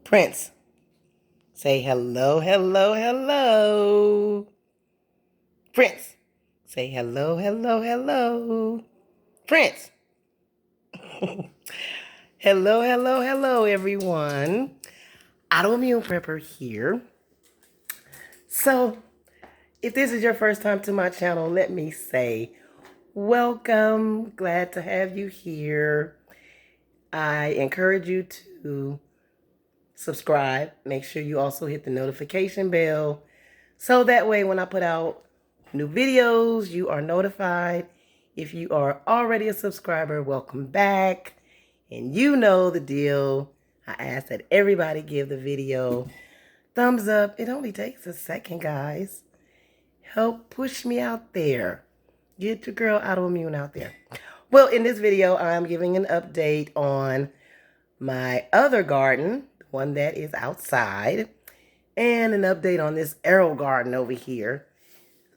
Prince, say hello, hello, hello. Prince, say hello, hello, hello. Prince. Hello, hello, hello, everyone. Autoimmune Prepper here. So, if this is your first time to my channel, let me say welcome. Glad to have you here. I encourage you to subscribe. Make sure you also hit the notification bell so that way when I put out new videos, you are notified. If you are already a subscriber, welcome back. And you know the deal. I ask that everybody give the video thumbs up. It only takes a second, guys. Help push me out there. Get your girl Autoimmune out there. Well, in this video, I'm giving an update on my other garden, the one that is outside, and an update on this arrow garden over here.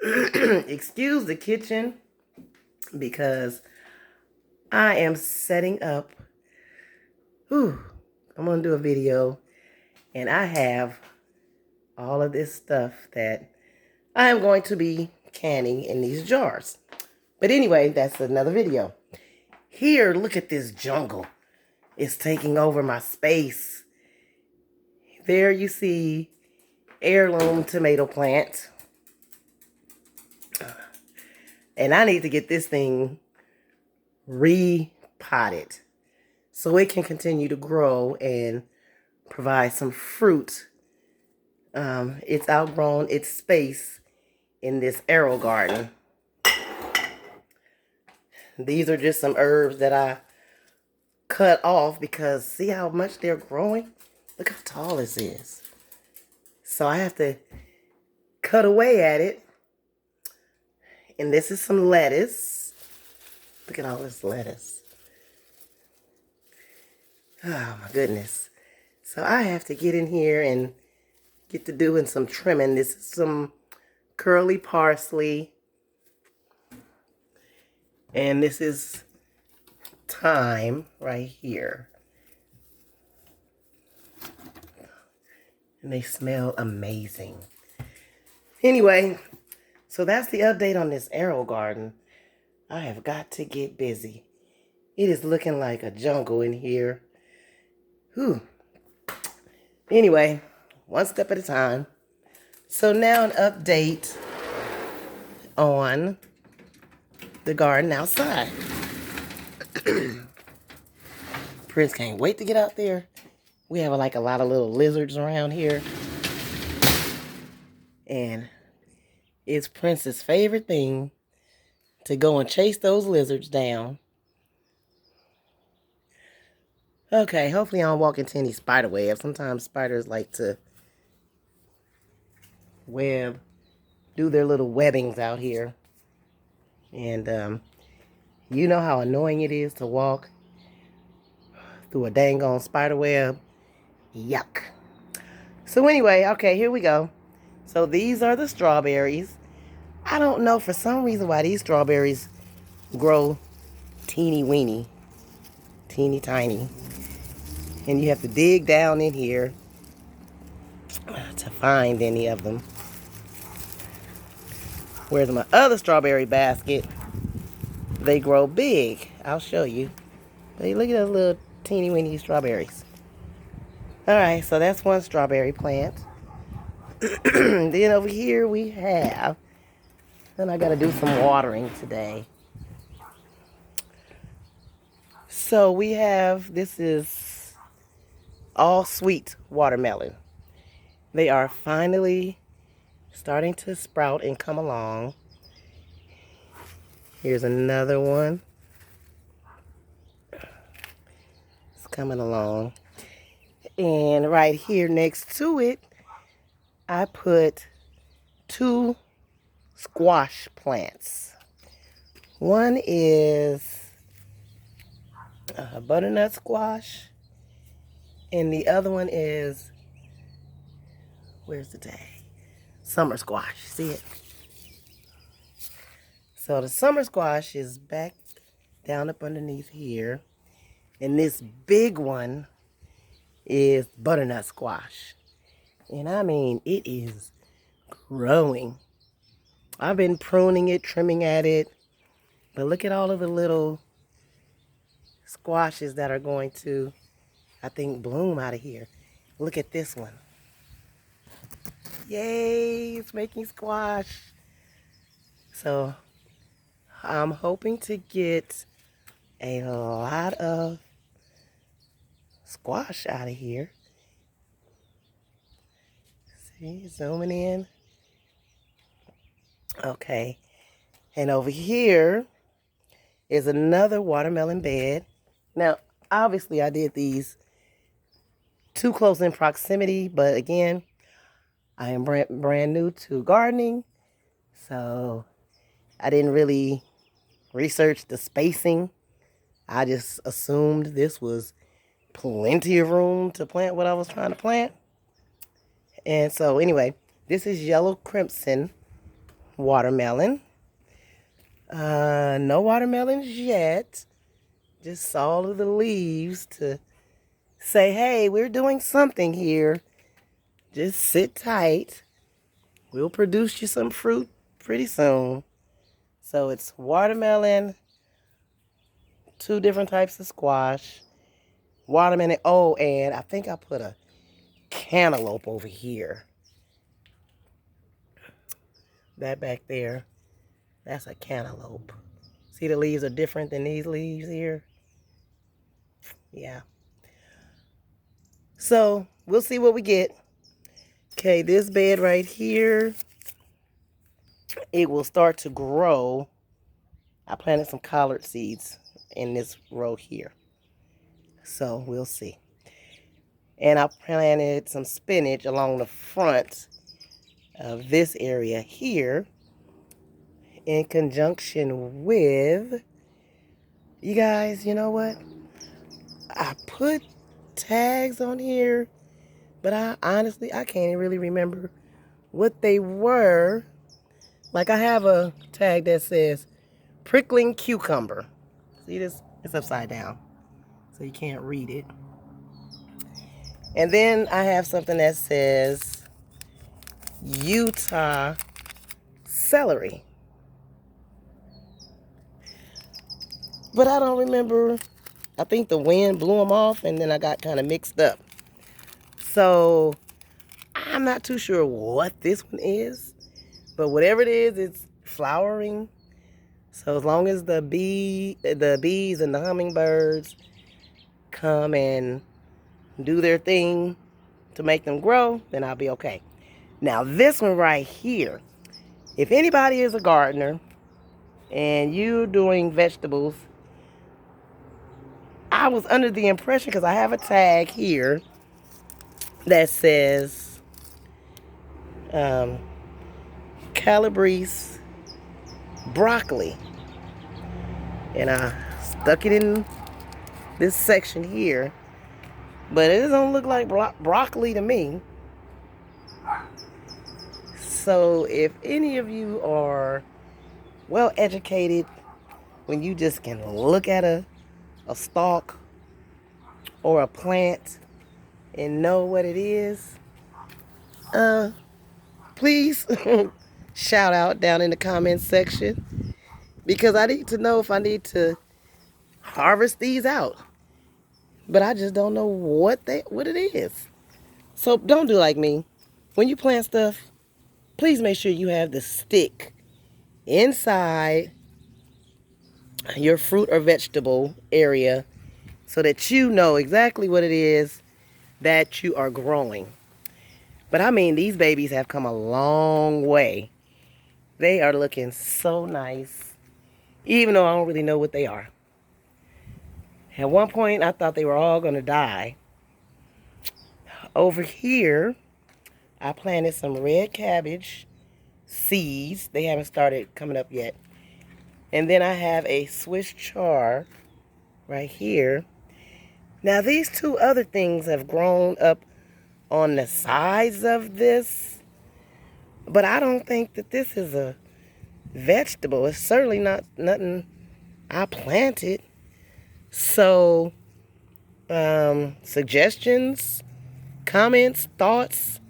Excuse the kitchen because I am setting up. I'm going to do a video, and I have all of this stuff that I am going to be canning in these jars. But anyway, that's another video. Here, look at this jungle. It's taking over my space. There you see heirloom tomato plant. And I need to get this thing repotted so it can continue to grow and provide some fruit. It's outgrown its space in this arrow garden. These are just some herbs that I cut off because see how much they're growing? Look how tall this is. So I have to cut away at it. And this is some lettuce. Look at all this lettuce. Oh my goodness. So I have to get in here and get to doing some trimming. This is some curly parsley. And this is thyme right here. And they smell amazing. Anyway, so that's the update on this arrow garden. I have got to get busy. It is looking like a jungle in here. Whew. Anyway, one step at a time. So now an update on the garden outside. Prince can't wait to get out there. We have like a lot of little lizards around here. And it's Prince's favorite thing to go and chase those lizards down. Okay, hopefully I don't walk into any spider webs. Sometimes spiders like to do their little webbings out here. And you know how annoying it is to walk through a dang on spider web. Yuck. So anyway, okay, here we go. So these are the strawberries. I don't know for some reason why these strawberries grow teeny weeny, teeny tiny. And you have to dig down in here to find any of them. Whereas my other strawberry basket, they grow big. I'll show you. But look at those little teeny weeny strawberries. Alright, so that's one strawberry plant. Then over here we have, then I gotta do some watering today. So we have, this is all sweet watermelon. They are finally starting to sprout and come along. Here's another one. It's coming along. And right here next to it, I put 2 squash plants. One is a butternut squash, and the other one is, where's the tag? Summer squash. See it? So the summer squash is back down up underneath here. And this big one is butternut squash. And I mean, it is growing. I've been pruning it, trimming at it. But look at all of the little squashes that are going to, I think, bloom out of here. Look at this one. Yay, it's making squash. So I'm hoping to get a lot of squash out of here. See, zooming in. Okay. And over here is another watermelon bed. Now, obviously I did these too close in proximity, but again, I am brand new to gardening, so I didn't really research the spacing. I just assumed this was plenty of room to plant what I was trying to plant. And so anyway, this is yellow crimson watermelon. No watermelons yet. Just all of the leaves to say, hey, we're doing something here. Just sit tight. We'll produce you some fruit pretty soon. So it's watermelon, 2 different types of squash, watermelon. Oh, and I think I put a cantaloupe over here. That back there, that's a cantaloupe. See, the leaves are different than these leaves here. Yeah. So we'll see what we get. Okay, this bed right here, it will start to grow. I planted some collard seeds in this row here. So we'll see. And I planted some spinach along the front of this area here in conjunction with, you guys, you know what? I put tags on here, but I honestly can't really remember what they were. Like I have a tag that says prickling cucumber. See this? It's upside down, so you can't read it. And then I have something that says Utah celery. But I don't remember. I think the wind blew them off and then I got kind of mixed up. So I'm not too sure what this one is. But whatever it is, it's flowering. So as long as the bees and the hummingbirds come and do their thing to make them grow, then I'll be okay. Now this one right here, if anybody is a gardener and you're doing vegetables, I was under the impression, because I have a tag here that says Calabrese broccoli, and I stuck it in this section here, but it doesn't look like broccoli to me. So if any of you are well educated, when you just can look at a stalk or a plant and know what it is, please shout out down in the comments section, because I need to know if I need to harvest these out. But I just don't know what it is. So don't do like me. When you plant stuff, please make sure you have the stick inside your fruit or vegetable area so that you know exactly what it is that you are growing. But I mean, these babies have come a long way. They are looking so nice, even though I don't really know what they are. At one point, I thought they were all going to die. Over here, I planted some red cabbage seeds. They haven't started coming up yet. And then I have a Swiss chard right here. Now, these 2 other things have grown up on the sides of this, but I don't think that this is a vegetable. It's certainly not nothing I planted. So Suggestions, comments, thoughts.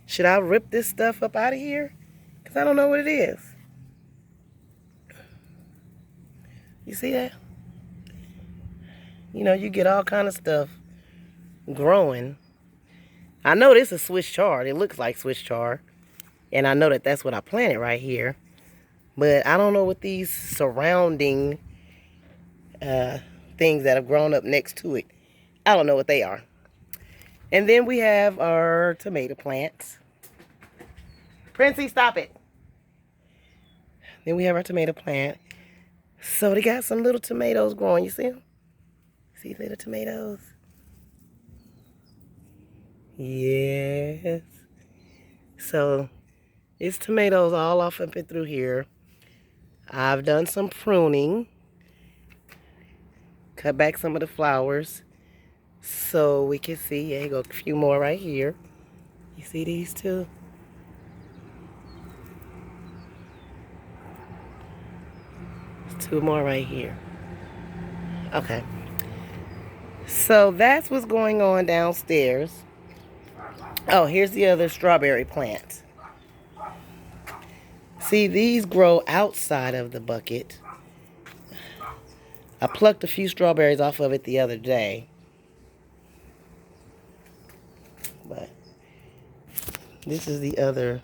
Should I rip this stuff up out of here? Because I don't know what it is. You see that? You know, you get all kind of stuff growing. I know this is Swiss chard. It looks like Swiss chard. And I know that that's what I planted right here. But I don't know what these surrounding things that have grown up next to it. I don't know what they are. And then we have our tomato plants. Princey, stop it. Then we have our tomato plant. So they got some little tomatoes growing. You see them? See little tomatoes? Yes. So it's tomatoes all off up and through here. I've done some pruning. Cut back some of the flowers. So we can see, yeah, go a few more right here. You see these two? Two more right here. Okay. So that's what's going on downstairs. Oh, here's the other strawberry plant. See, these grow outside of the bucket. I plucked a few strawberries off of it the other day. But this is the other